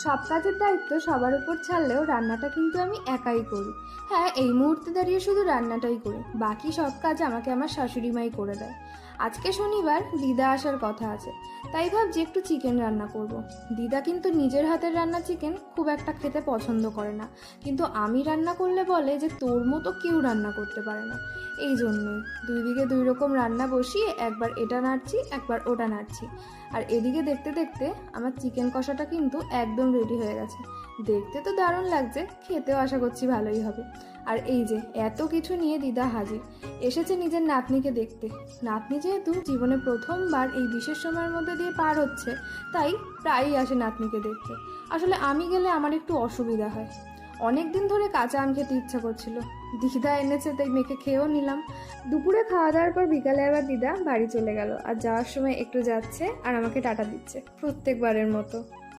সব কাজের দায়িত্ব সবার উপর ছাড়লেও রান্নাটা কিন্তু আমি একাই করি। হ্যাঁ, এই মুহূর্তে দাঁড়িয়ে শুধু রান্নাটাই করি, বাকি সব কাজ আমাকে আমার শাশুড়ি মাই করে দেয়। আজকে শনিবার, দিদা আসার কথা আছে, তাই ভাবছি একটু চিকেন রান্না করব। দিদা কিন্তু নিজের হাতের রান্না চিকেন খুব একটা খেতে পছন্দ করে না, কিন্তু আমি রান্না করলে বলে যে তোর মতো কেউ রান্না করতে পারে না। এই জন্যই 2 বিঘে 2 রকম রান্না বসিয়ে একবার এটা নাড়ছি, একবার ওটা নাড়ছি। আর এদিকে দেখতে দেখতে আমার চিকেন কষাটা কিন্তু একদম রেডি হয়ে গেছে। দেখতে তো দারুণ লাগছে, খেতেও আশা করছি ভালোই হবে। আর এই যে এত কিছু নিয়ে দিদা হাজির, এসেছে নিজের নাতনিকে দেখতে। নাতনি যেহেতু জীবনে প্রথমবার এই বিশেষ সময়ের মধ্যে দিয়ে পার হচ্ছে, তাই প্রায়ই আসে নাতনিকে দেখতে। আসলে আমি গেলে আমার একটু অসুবিধা হয়। অনেক দিন ধরে কাঁচা আম খেতে ইচ্ছা করছিল, দিদা এনেছে তাই মেখে খেয়েও নিলাম। দুপুরে খাওয়া দাওয়ার পর বিকালে আবার দিদা বাড়ি চলে গেল, আর যাওয়ার সময় একটু যাচ্ছে আর আমাকে টাটা দিচ্ছে প্রত্যেকবারের মতো।